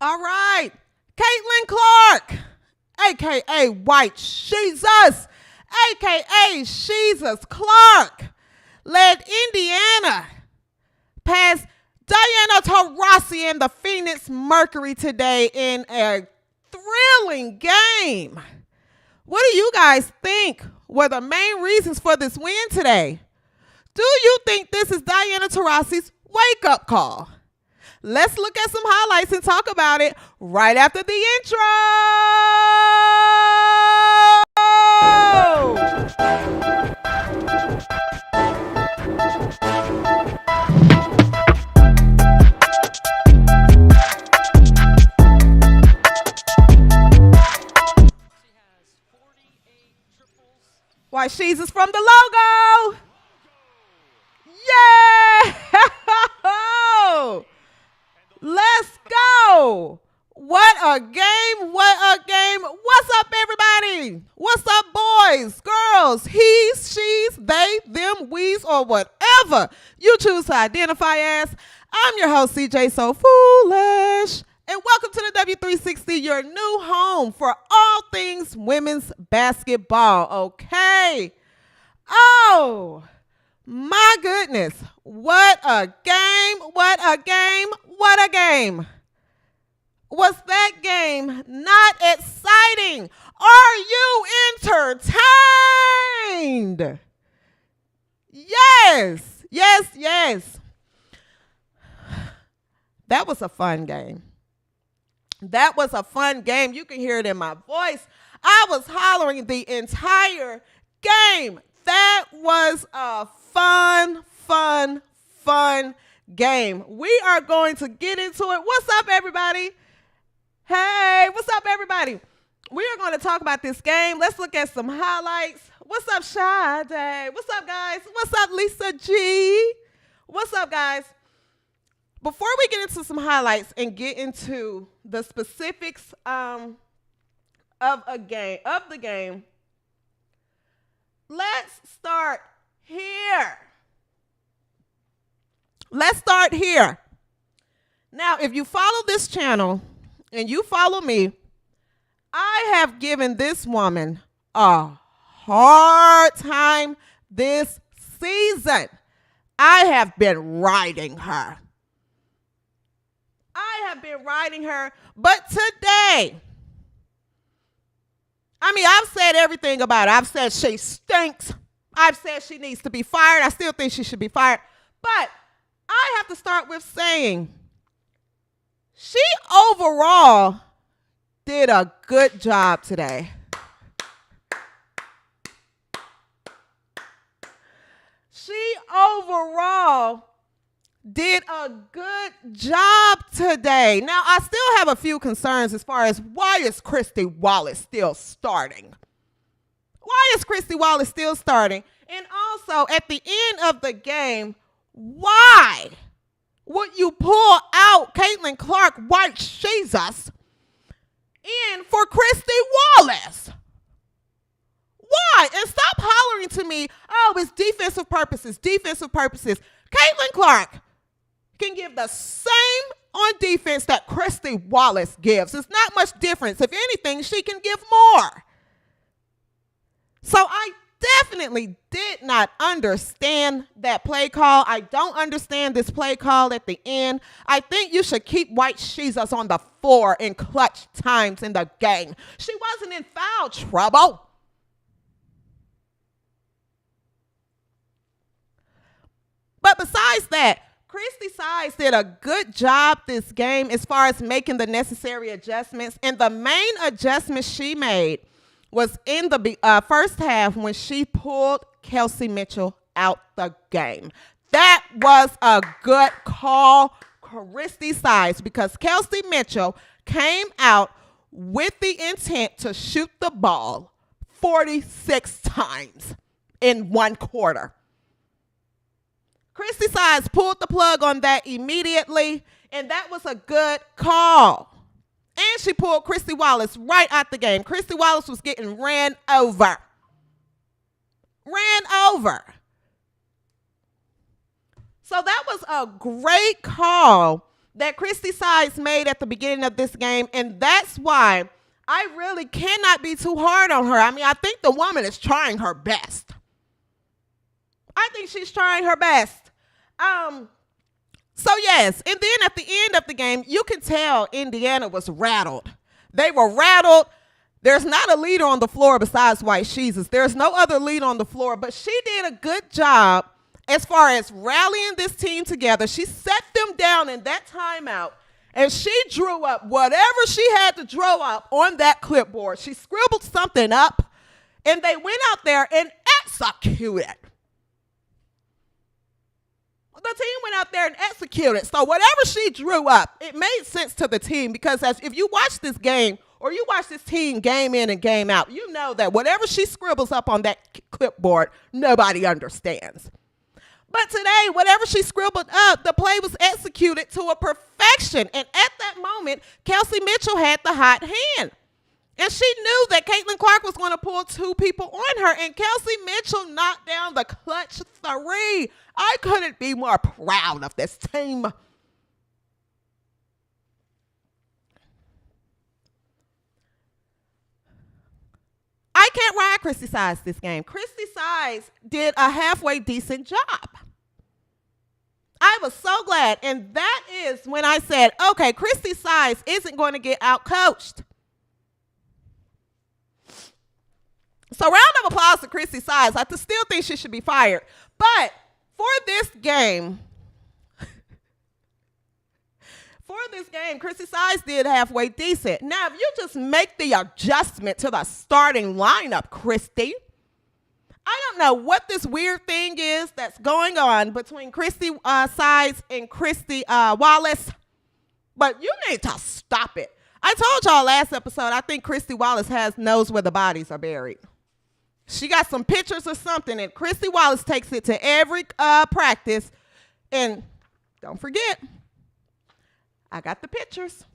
All right. Caitlin Clark, a.k.a. White Jesus, a.k.a. Jesus Clark, led Indiana past Diana Taurasi and the Phoenix Mercury today in a thrilling game. What do you guys think were the main reasons for this win today? Do you think this is Diana Taurasi's wake-up call? Let's look at some highlights and talk about it right after the intro. White Jesus from the logo. Yeah! Let's go. What a game. What a game. What's up, everybody? What's up, boys, girls, he's, she's, they, them, we's, or whatever you choose to identify as. I'm your host, CJSoFoolish, and welcome to the W360, your new home for all things women's basketball, okay? Oh, my goodness. What a game. What a game. What a game. Was that game not exciting? Are you entertained? Yes. Yes, yes. That was a fun game. That was a fun game. You can hear it in my voice. I was hollering the entire game. That was a fun game. We are going to get into it. What's up, everybody? Hey, what's up, everybody? We are going to talk about this game. Let's look at some highlights. What's up, Sade? What's up, guys? What's up, Lisa G? What's up, guys? Before we get into some highlights and get into the specifics of the game, let's start here. Let's start here. Now, if you follow this channel and you follow me, I have given this woman a hard time this season. I have been riding her. But today, I've said everything about it. I've said she stinks. I've said she needs to be fired. I still think she should be fired. But I have to start with saying she overall did a good job today. She overall did a good job today. Now, I still have a few concerns as far as why is Christy Wallace still starting? Why is Christy Wallace still starting? And also, at the end of the game, why would you pull out Caitlin Clark, White Jesus, in for Christy Wallace? Why? And stop hollering to me, oh, it's defensive purposes. Caitlin Clark can give the same on defense that Christy Wallace gives. It's not much difference. If anything, she can give more. So I definitely did not understand that play call. I don't understand this play call at the end. I think you should keep White Jesus on the floor in clutch times in the game. She wasn't in foul trouble. But besides that, Christy Sides did a good job this game as far as making the necessary adjustments. And the main adjustment she made was in the first half when she pulled Kelsey Mitchell out the game. That was a good call, Christy Sides, because Kelsey Mitchell came out with the intent to shoot the ball 46 times in one quarter. Christy Sides pulled the plug on that immediately, and that was a good call. And she pulled Christy Wallace right out the game. Christy Wallace was getting ran over. So that was a great call that Christy Sides made at the beginning of this game, and that's why I really cannot be too hard on her. I mean, I think the woman is trying her best. I think she's trying her best. So yes, and then at the end of the game, you can tell Indiana was rattled. They were rattled. There's not a leader on the floor besides White Jesus. There's no other leader on the floor, but she did a good job as far as rallying this team together. She set them down in that timeout, and she drew up whatever she had to draw up on that clipboard. She scribbled something up, and they went out there and executed. The team went out there and executed. So whatever she drew up, it made sense to the team, because if you watch this game or you watch this team game in and game out, you know that whatever she scribbles up on that clipboard, nobody understands. But today, whatever she scribbled up, the play was executed to a perfection. And at that moment, Kelsey Mitchell had the hot hand. And she knew that Caitlin Clark was going to pull two people on her. And Kelsey Mitchell knocked down the clutch three. I couldn't be more proud of this team. I can't ride Christy Sides this game. Christy Sides did a halfway decent job. I was so glad. And that is when I said, okay, Christy Sides isn't going to get out-coached. So round of applause to Christy Sides. I still think she should be fired. But for this game, Christy Sides did halfway decent. Now, if you just make the adjustment to the starting lineup, Christy, I don't know what this weird thing is that's going on between Christy Sides and Christy Wallace, but you need to stop it. I told y'all last episode, I think Christy Wallace knows where the bodies are buried. She got some pictures or something, and Christy Wallace takes it to every practice. And don't forget, I got the pictures.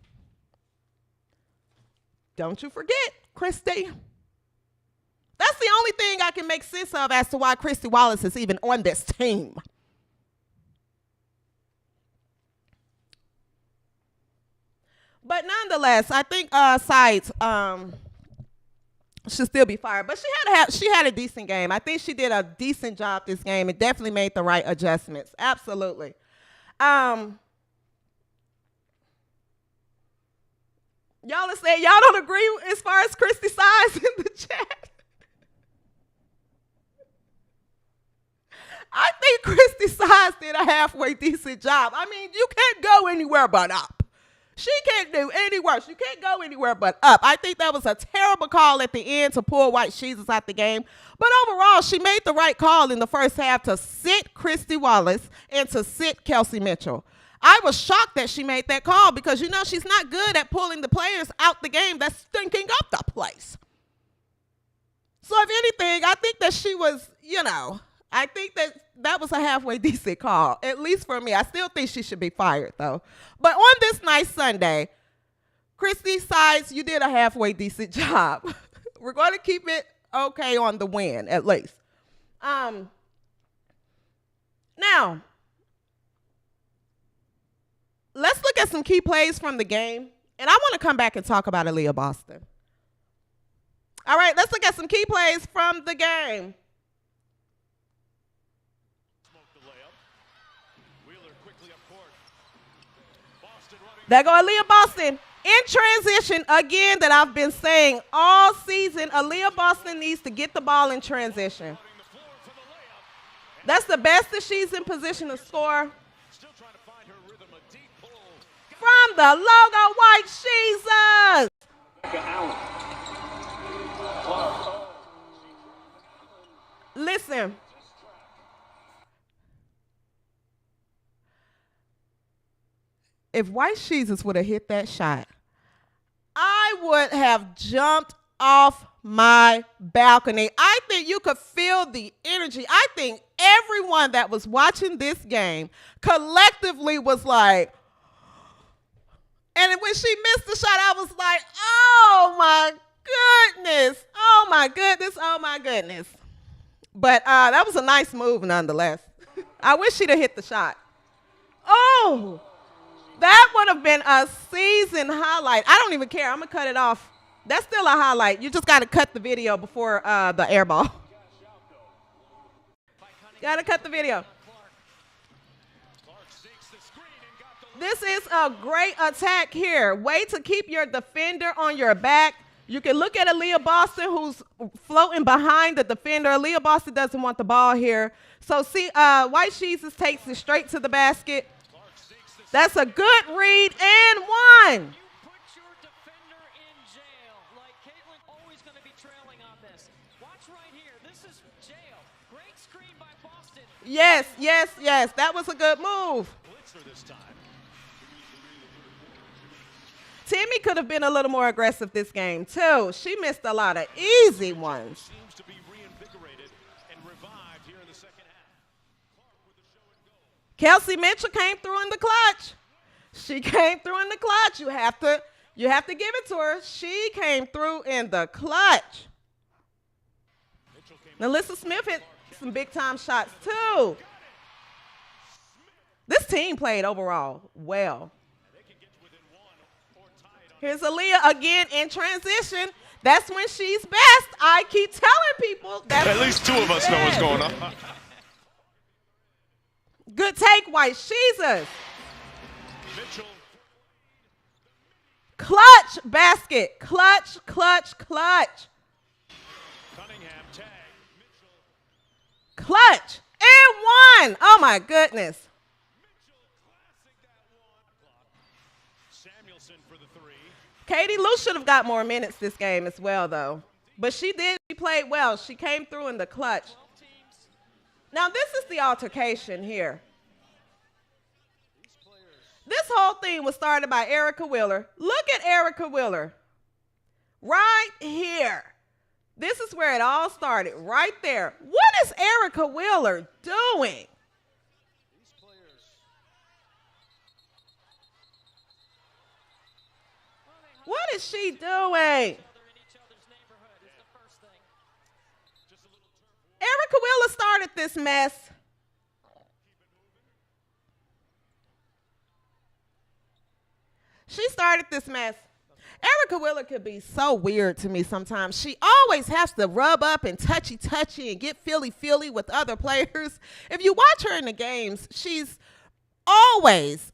Don't you forget, Christy. That's the only thing I can make sense of as to why Christy Wallace is even on this team. But nonetheless, I think Sides should still be fired. But she had a decent game. I think she did a decent job this game. It definitely made the right adjustments. Absolutely. Y'all are saying y'all don't agree as far as Christy Sides in the chat. I think Christy Sides did a halfway decent job. I mean, you can't go anywhere but up. She can't do any worse. You can't go anywhere but up. I think that was a terrible call at the end to pull White Jesus out the game. But overall, she made the right call in the first half to sit Christy Wallace and to sit Kelsey Mitchell. I was shocked that she made that call because, you know, she's not good at pulling the players out the game that's stinking up the place. So if anything, I think that she was, you know, I think that was a halfway decent call, at least for me. I still think she should be fired, though. But on this nice Sunday, Christy Sides, you did a halfway decent job. We're going to keep it okay on the win, at least. Now, let's look at some key plays from the game. And I want to come back and talk about Aliyah Boston. All right, let's look at some key plays from the game. There go Aliyah Boston in transition again that I've been saying all season. Aliyah Boston needs to get the ball in transition. That's the best that she's in position to score. From the logo, White Jesus. Listen. If White Jesus would have hit that shot, I would have jumped off my balcony. I think you could feel the energy. I think everyone that was watching this game collectively was like, and when she missed the shot, I was like, oh my goodness, oh my goodness, oh my goodness. But that was a nice move nonetheless. I wish she'd have hit the shot. Oh. That would have been a season highlight. I don't even care. I'm going to cut it off. That's still a highlight. You just got to cut the video before the air ball. Got to cut the video. This is a great attack here. Way to keep your defender on your back. You can look at Aliyah Boston, who's floating behind the defender. Aliyah Boston doesn't want the ball here. So see, White Jesus takes it straight to the basket. That's a good read and one. Yes, yes, yes. That was a good move. Timmy could have been a little more aggressive this game, too. She missed a lot of easy ones. Kelsey Mitchell came through in the clutch. She came through in the clutch. You have to give it to her. She came through in the clutch. Alyssa Smith hit some big-time shots, too. This team played overall well. Here's Aliyah again in transition. That's when she's best. I keep telling people that. At least two of us know what's going on. Good take, White Jesus. Clutch basket. Clutch, clutch, clutch. Clutch. And one. Oh, my goodness. Katie Lou should have got more minutes this game as well, though. But she did. She played well. She came through in the clutch. Now, this is the altercation here. This whole thing was started by Erica Wheeler. Look at Erica Wheeler. Right here. This is where it all started, right there. What is Erica Wheeler doing? What is she doing? Erica Wheeler started this mess. She started this mess. Erica Wheeler could be so weird to me sometimes. She always has to rub up and touchy and get feely with other players. If you watch her in the games, she's always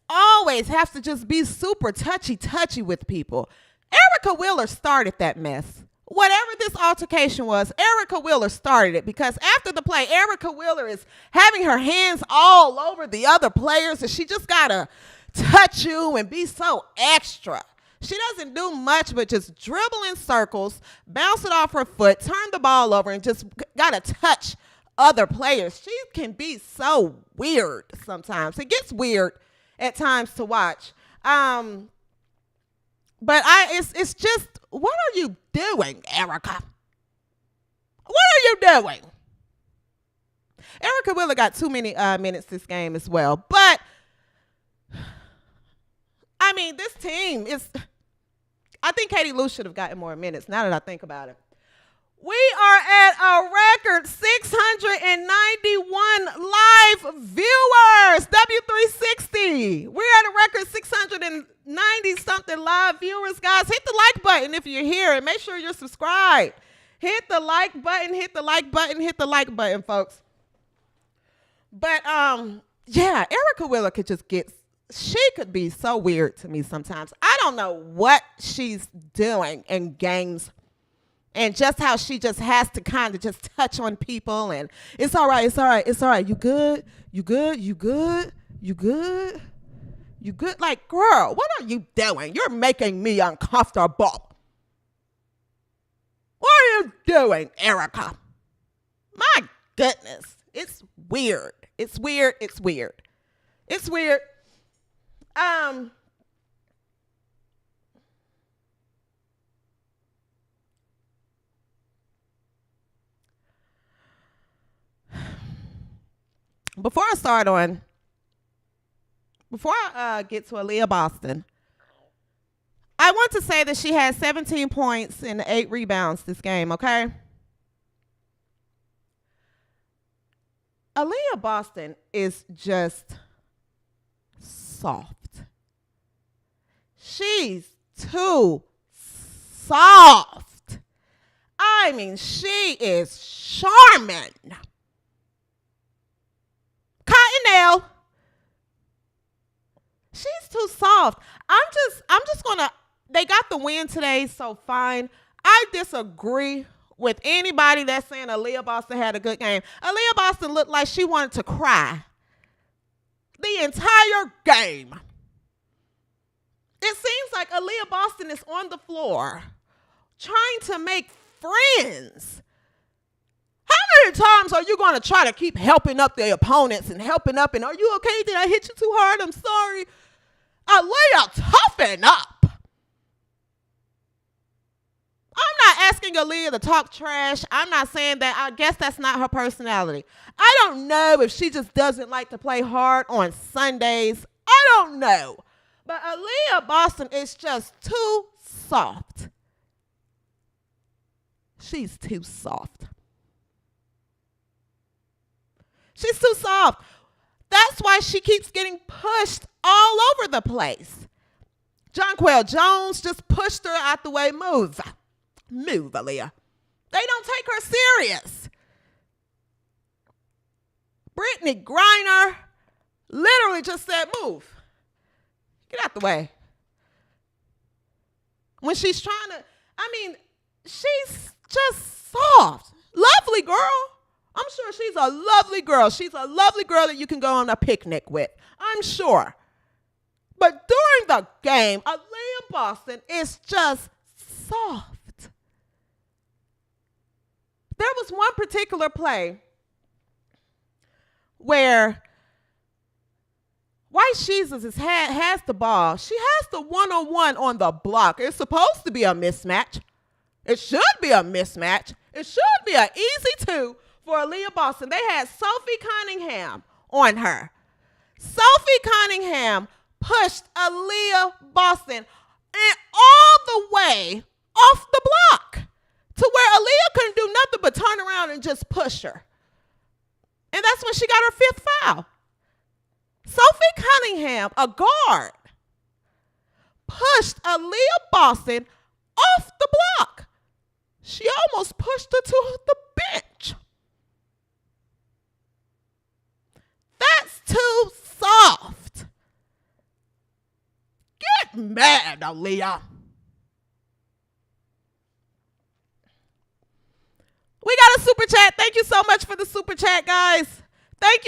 has to just be super touchy with people. Erica Wheeler started that mess. Whatever this altercation was, Erica Wheeler started it, because after the play, Erica Wheeler is having her hands all over the other players, and she just gotta touch you and be so extra. She doesn't do much but just dribble in circles, bounce it off her foot, turn the ball over, and just gotta touch other players. She can be so weird sometimes. It gets weird at times to watch. But it's just, what are you doing, Erica? What are you doing? Erica Wheeler got too many minutes this game as well. But, I mean, this team is, I think Katie Lou should have gotten more minutes now that I think about it. We are at a record 691 live viewers, W360. We're at a record 690-something live viewers, guys. Hit the like button if you're here, and make sure you're subscribed. Hit the like button, hit the like button, hit the like button, folks. But, yeah, Erica Wheeler could just get, she could be so weird to me sometimes. I don't know what she's doing in games. And just how she just has to kind of just touch on people, and it's all right, it's all right, it's all right. You good? You good? You good? You good? You good? Like, girl, what are you doing? You're making me uncomfortable. What are you doing, Erica? My goodness. It's weird. It's weird. It's weird. It's weird. Before I get to Aliyah Boston, I want to say that she had 17 points and 8 rebounds this game, okay? Aliyah Boston is just soft. she's too soft. I mean, she is charming. Cottonelle. She's too soft. I'm just gonna, they got the win today, so fine. I disagree with anybody that's saying Aliyah Boston had a good game. Aliyah Boston looked like she wanted to cry the entire game. It seems like Aliyah Boston is on the floor trying to make friends. How many times are you going to try to keep helping up the opponents and helping up? And are you okay? Did I hit you too hard? I'm sorry. Aliyah, toughen up. I'm not asking Aliyah to talk trash. I'm not saying that. I guess that's not her personality. I don't know if she just doesn't like to play hard on Sundays. I don't know. But Aliyah Boston is just too soft. She's too soft. She's too soft. That's why she keeps getting pushed all over the place. Jonquel Jones just pushed her out the way. Move. Move, Aliyah. They don't take her serious. Brittany Griner literally just said, move. Get out the way. When she's trying to, she's just soft. Lovely girl. I'm sure she's a lovely girl. She's a lovely girl that you can go on a picnic with. I'm sure. But during the game, Aliyah Boston is just soft. There was one particular play where White Jesus has the ball. She has the one-on-one on the block. It's supposed to be a mismatch. It should be a mismatch. It should be an easy two for Aliyah Boston. They had Sophie Cunningham on her. Sophie Cunningham pushed Aliyah Boston and all the way off the block to where Aliyah couldn't do nothing but turn around and just push her. And that's when she got her fifth foul. Sophie Cunningham, a guard, pushed Aliyah Boston off the block. She almost pushed her to the bench. That's too soft. Get mad, Aliyah. We got a super chat. Thank you so much for the super chat, guys. Thank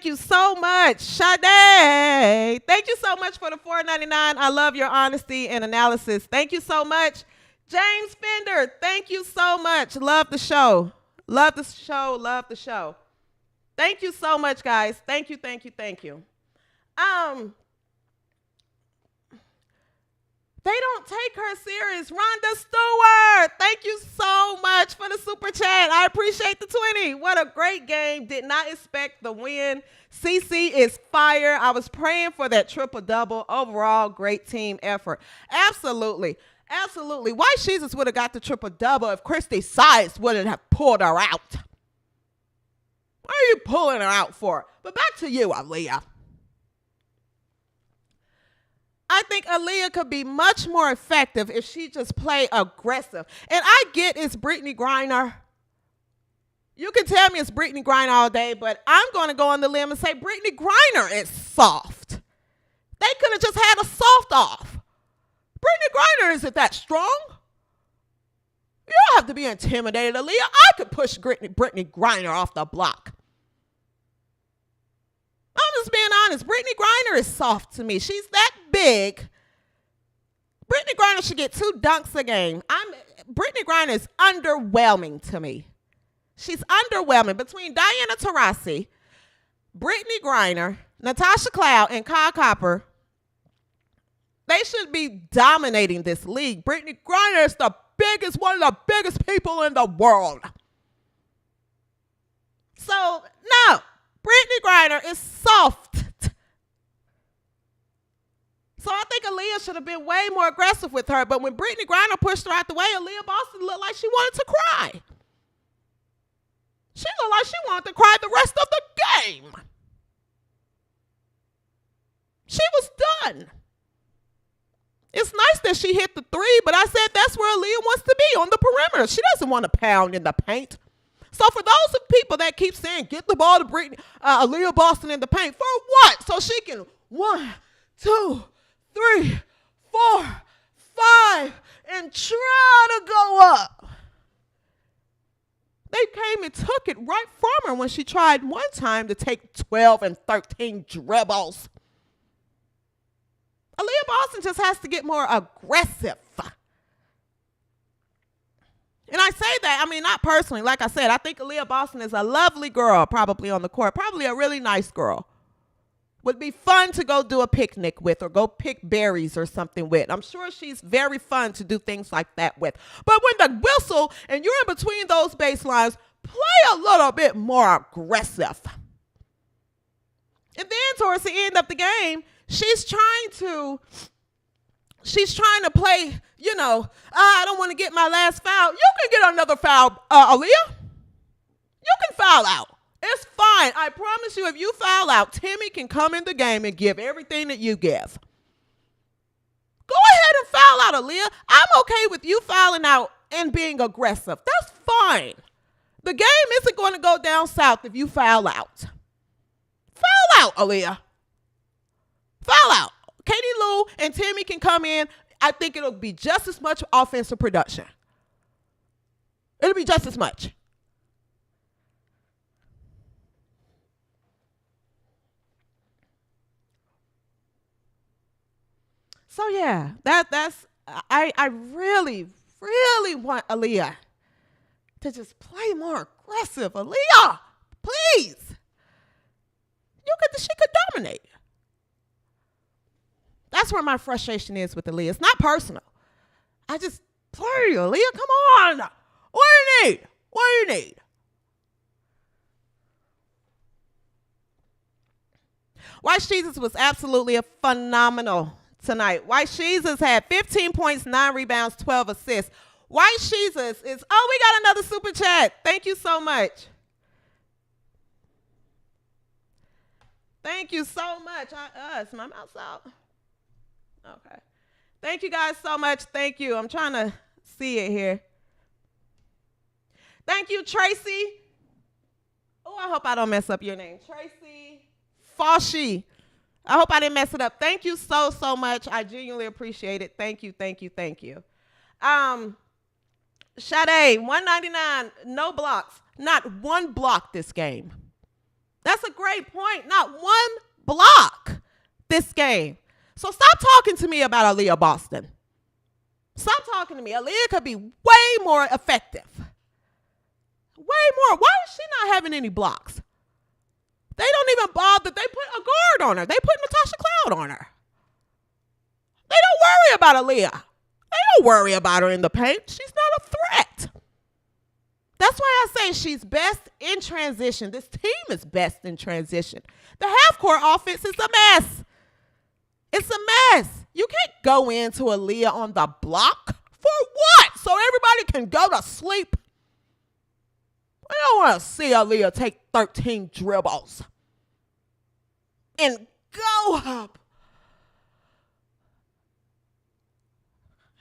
you so much. Sade, thank you so much for the $4.99. I love your honesty and analysis. Thank you so much. James Fender, thank you so much. Love the show. Love the show. Love the show. Thank you so much, guys. Thank you. They don't take her serious. Rhonda Stewart, thank you so much for the super chat. I appreciate the 20. What a great game. Did not expect the win. CC is fire. I was praying for that triple-double. Overall, great team effort. Absolutely. White Jesus would have got the triple-double if Christy Sides wouldn't have pulled her out. What are you pulling her out for? But back to you, Aliyah. I think Aliyah could be much more effective if she just play aggressive. And I get it's Brittany Griner. You can tell me it's Brittany Griner all day, but I'm going to go on the limb and say Brittany Griner is soft. They could have just had a soft off. Brittany Griner isn't that strong. You don't have to be intimidated, Aliyah. I could push Brittany Griner off the block. I'm just being honest. Brittany Griner is soft to me. She's that big. Brittany Griner should get 2 dunks a game. Brittany Griner is underwhelming to me. She's underwhelming. Between Diana Taurasi, Brittany Griner, Natasha Cloud, and Kyle Copper, they should be dominating this league. Brittany Griner is one of the biggest people in the world. So, no. Brittany Griner is soft. So I think Aliyah should have been way more aggressive with her. But when Brittany Griner pushed her out the way, Aliyah Boston looked like she wanted to cry. She looked like she wanted to cry the rest of the game. She was done. It's nice that she hit the three, but I said that's where Aliyah wants to be, on the perimeter. She doesn't want to pound in the paint. So for those of people that keep saying, get the ball to Aliyah Boston in the paint, for what? So she can 1, 2, 3, 4, 5, and try to go up. They came and took it right from her when she tried one time to take 12 and 13 dribbles. Aliyah Boston just has to get more aggressive. And I say that, I mean, not personally. Like I said, I think Aliyah Boston is a lovely girl, probably on the court, probably a really nice girl. Would be fun to go do a picnic with or go pick berries or something with. I'm sure she's very fun to do things like that with. But when the whistle and you're in between those baselines, play a little bit more aggressive. And then towards the end of the game, she's trying to play, I don't want to get my last foul. You can get another foul, Aliyah. You can foul out. It's fine. I promise you, if you foul out, Timmy can come in the game and give everything that you give. Go ahead and foul out, Aliyah. I'm okay with you fouling out and being aggressive. That's fine. The game isn't going to go down south if you foul out. Foul out, Aliyah. Foul out. Katie Lou and Timmy can come in. I think it'll be just as much offensive production. It'll be just as much. So yeah, that's I really, really want Aliyah to just play more aggressive. Aliyah, please. She could dominate. That's where my frustration is with Aliyah. It's not personal. I just play, Aliyah. Come on. What do you need? What do you need? White Jesus was absolutely a phenomenal tonight. White Jesus had 15 points, 9 rebounds, 12 assists. White Jesus is, we got another super chat. Thank you so much. Thank you so much. Is my mouse out? Okay. Thank you guys so much. Thank you. I'm trying to see it here. Thank you, Tracy. Oh, I hope I don't mess up your name. Tracy Fauci. I hope I didn't mess it up. Thank you so much. I genuinely appreciate it. Thank you. Sade, 199, no blocks. Not one block this game. That's a great point. Not one block this game. So stop talking to me about Aliyah Boston. Stop talking to me. Aliyah could be way more effective. Way more. Why is she not having any blocks? They don't even bother. They put a guard on her. They put Natasha Cloud on her. They don't worry about Aliyah. They don't worry about her in the paint. She's not a threat. That's why I say she's best in transition. This team is best in transition. The half-court offense is a mess. It's a mess. You can't go into Aliyah on the block. For what? So everybody can go to sleep? I don't want to see Aliyah take 13 dribbles and go up.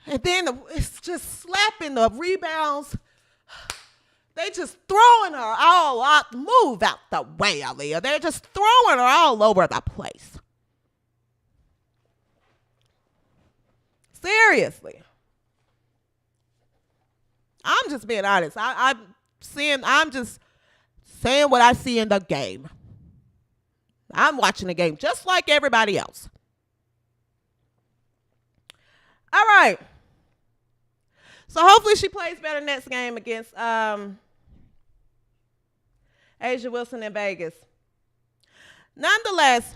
And then it's just slapping the rebounds. They just throwing her all out. Move out the way, Aliyah. They're just throwing her all over the place. Seriously. I'm just being honest. I'm just saying what I see in the game. I'm watching the game just like everybody else. All right. So hopefully she plays better next game against Asia Wilson in Vegas. Nonetheless,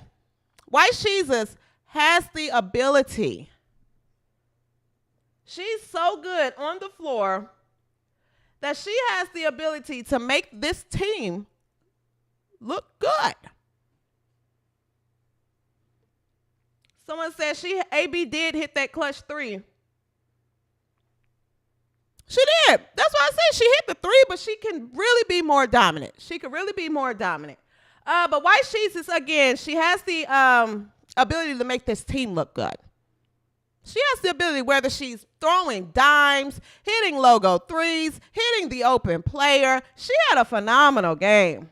White Jesus has the ability. She's so good on the floor that she has the ability to make this team look good. Someone said AB did hit that clutch 3. She did. That's why I said she hit the 3, but she can really be more dominant. But White Jesus, again, she has the ability to make this team look good. She has the ability, whether she's throwing dimes, hitting logo threes, hitting the open player. She had a phenomenal game.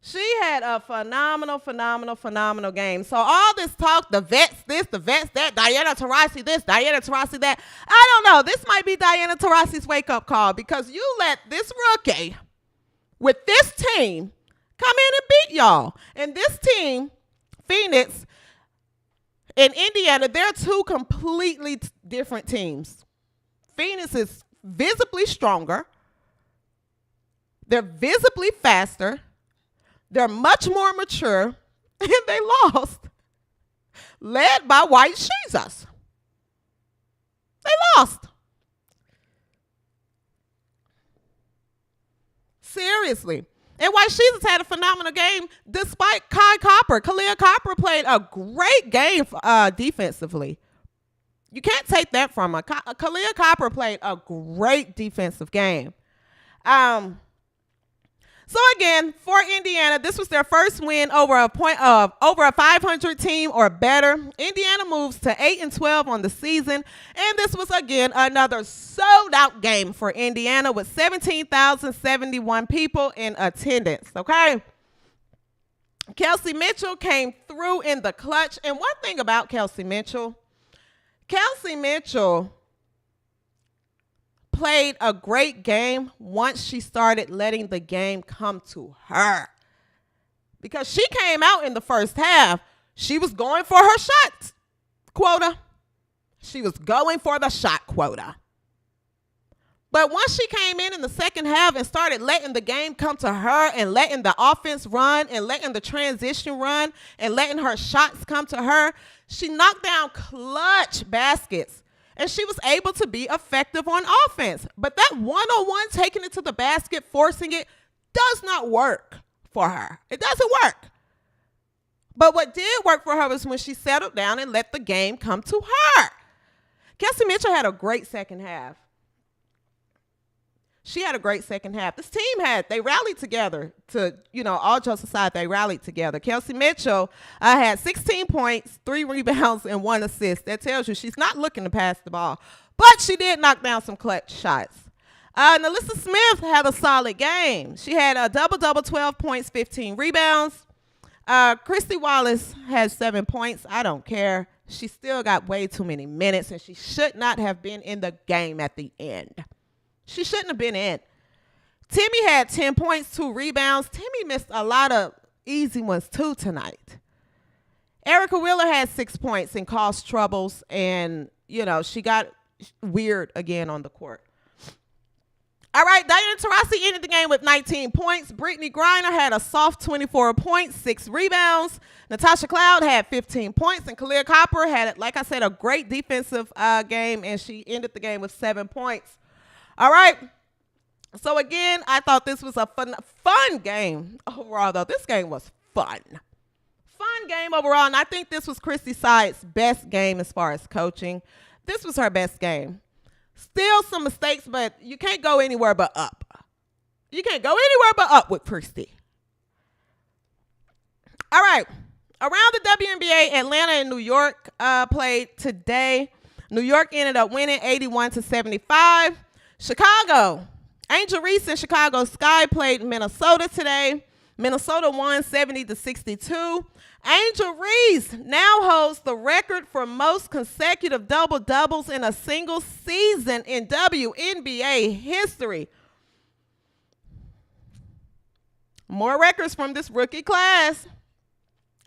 She had a phenomenal game. So all this talk, the vets this, the vets that, Diana Taurasi this, Diana Taurasi that. I don't know. This might be Diana Taurasi's wake-up call, because you let this rookie with this team come in and beat y'all. And this team, Phoenix and Indiana, they're two completely different teams. Phoenix is visibly stronger. They're visibly faster. They're much more mature, and they lost, led by White Jesus. They lost. Seriously. And White Jesus had a phenomenal game despite Khalil Copper played a great game defensively. You can't take that from her. Khalil Copper played a great defensive game. So again, for Indiana, this was their first win over a 500 team or better. Indiana moves to 8-12 on the season, and this was again another sold-out game for Indiana with 17,071 people in attendance. Okay, Kelsey Mitchell came through in the clutch, and one thing about Kelsey Mitchell played a great game once she started letting the game come to her. Because she came out in the first half, she was going for her shot quota. She was going for the shot quota. But once she came in the second half and started letting the game come to her and letting the offense run and letting the transition run and letting her shots come to her, she knocked down clutch baskets. And she was able to be effective on offense. But that one-on-one, taking it to the basket, forcing it, does not work for her. It doesn't work. But what did work for her was when she settled down and let the game come to her. Kelsey Mitchell had a great second half. She had a great second half. This team they rallied together to, all jokes aside, they rallied together. Kelsey Mitchell had 16 points, 3 rebounds, and 1 assist. That tells you she's not looking to pass the ball. But she did knock down some clutch shots. Nalissa Smith had a solid game. She had a double-double, 12 points, 15 rebounds. Christy Wallace had 7 points. I don't care. She still got way too many minutes, and she should not have been in the game at the end. She shouldn't have been in. Timmy had 10 points, 2 rebounds. Timmy missed a lot of easy ones too tonight. Erica Wheeler had 6 points and caused troubles, and, she got weird again on the court. All right, Diana Taurasi ended the game with 19 points. Brittany Griner had a soft 24 points, 6 rebounds. Natasha Cloud had 15 points, and Khalil Copper had, like I said, a great defensive game, and she ended the game with 7 points. All right. So, again, I thought this was a fun game overall, though. This game was fun. Fun game overall, and I think this was Christy Side's best game as far as coaching. This was her best game. Still some mistakes, but you can't go anywhere but up. You can't go anywhere but up with Christy. All right. Around the WNBA, Atlanta and New York played today. New York ended up winning 81-75. Chicago, Angel Reese and Chicago Sky played Minnesota today. Minnesota won 70-62. Angel Reese now holds the record for most consecutive double-doubles in a single season in WNBA history. More records from this rookie class.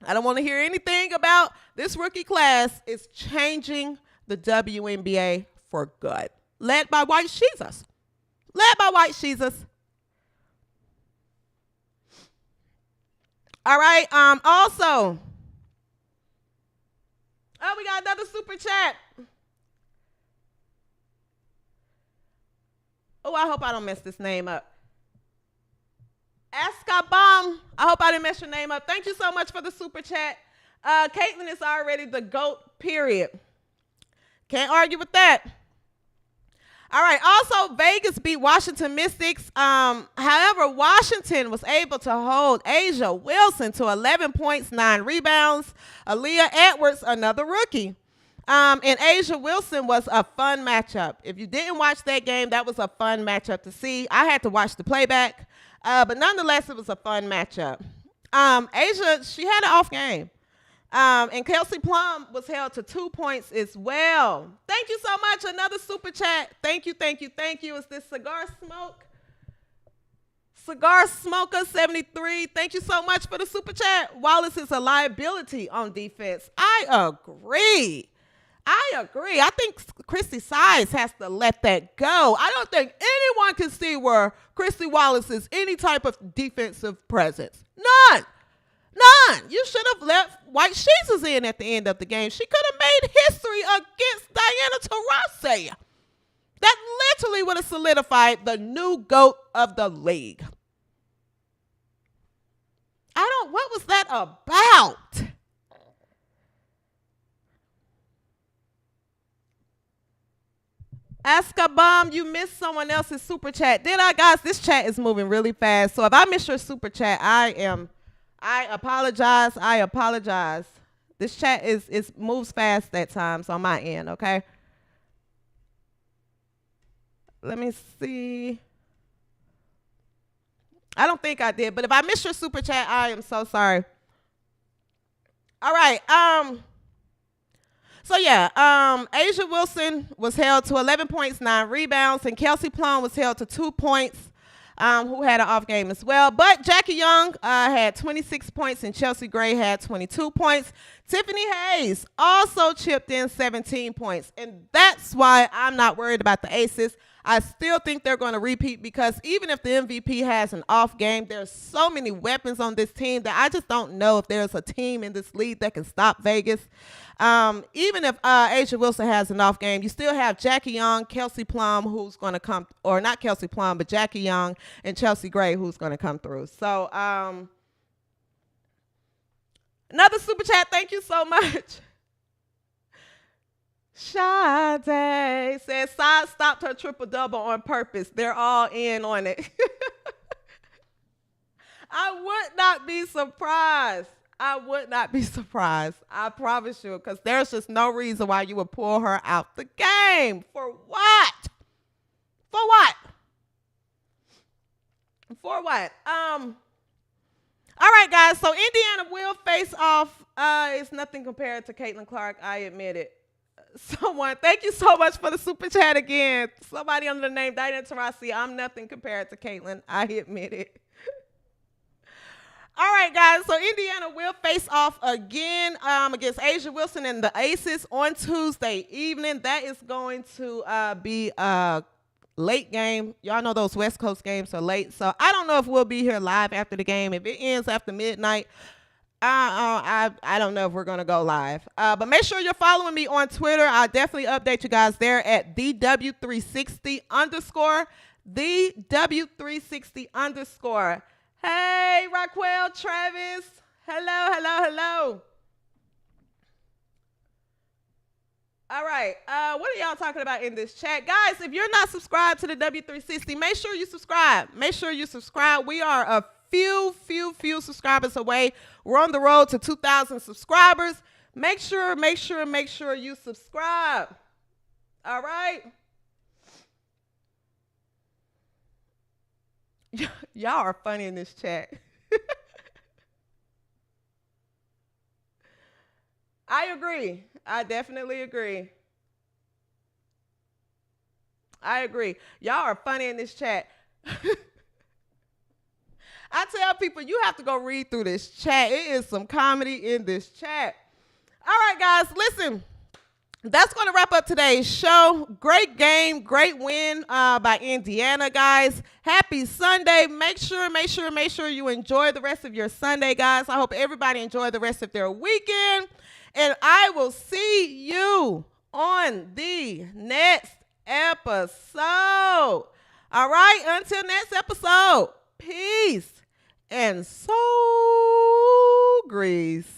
I don't want to hear anything about this rookie class. It's changing the WNBA for good. Led by White Jesus. Led by White Jesus. All right. Also. Oh, we got another super chat. Oh, I hope I don't mess this name up. Escabam. I hope I didn't mess your name up. Thank you so much for the super chat. Caitlin is already the GOAT, period. Can't argue with that. All right. Also, Vegas beat Washington Mystics. However, Washington was able to hold Asia Wilson to 11 points, 9 rebounds. Aliyah Edwards, another rookie, And Asia Wilson was a fun matchup. If you didn't watch that game, that was a fun matchup to see. I had to watch the playback, but nonetheless, it was a fun matchup. Asia, she had an off game. And Kelsey Plum was held to 2 points as well. Thank you so much. Another super chat. Thank you, thank you, thank you. Is this Cigar Smoke? Cigar Smoker 73. Thank you so much for the super chat. Wallace is a liability on defense. I agree. I think Christy Size has to let that go. I don't think anyone can see where Christy Wallace is any type of defensive presence. None. You should have left White Jesus in at the end of the game. She could have made history against Diana Taurasi. That literally would have solidified the new GOAT of the league. What was that about? Askabam, you missed someone else's super chat. Did I, guys? This chat is moving really fast. So if I missed your super chat, I apologize. This chat is moves fast at times on my end, okay? Let me see. I don't think I did, but if I missed your super chat, I am so sorry. All right. So yeah, Asia Wilson was held to 11 points, 9 rebounds, and Kelsey Plum was held to 2 points, who had an off game as well. But Jackie Young had 26 points, and Chelsea Gray had 22 points. Tiffany Hayes also chipped in 17 points, and that's why I'm not worried about the Aces. I still think they're going to repeat because even if the MVP has an off game, there's so many weapons on this team that I just don't know if there's a team in this league that can stop Vegas. Even if Asia Wilson has an off game, you still have Jackie Young, Kelsey Plum, who's going to come, or not Kelsey Plum, but Jackie Young and Chelsea Gray, who's going to come through. So another super chat. Thank you so much. Sade says Side stopped her triple-double on purpose. They're all in on it. I would not be surprised. I promise you, because there's just no reason why you would pull her out the game. For what? All right, guys. So Indiana will face off. It's nothing compared to Caitlin Clark. I admit it. Thank you so much for the super chat again. Somebody under the name Diana Taurasi. I'm nothing compared to Caitlin. I admit it. All right, guys. So Indiana will face off again against Asia Wilson and the Aces on Tuesday evening. That is going to be a late game. Y'all know those West Coast games are late. So I don't know if we'll be here live after the game. If it ends after midnight, I don't know if we're going to go live. But make sure you're following me on Twitter. I'll definitely update you guys there at the W360 _. The W360 _. Hey, Raquel, Travis. Hello. All right. What are y'all talking about in this chat? Guys, if you're not subscribed to the W360, make sure you subscribe. We are a few subscribers away. We're on the road to 2,000 subscribers. Make sure you subscribe. All right. Y'all are funny in this chat. I agree. I definitely agree. Y'all are funny in this chat. I tell people, you have to go read through this chat. It is some comedy in this chat. All right, guys, listen. That's going to wrap up today's show. Great game, great win by Indiana, guys. Happy Sunday. Make sure you enjoy the rest of your Sunday, guys. I hope everybody enjoy the rest of their weekend. And I will see you on the next episode. All right, until next episode. Peace and soul grease.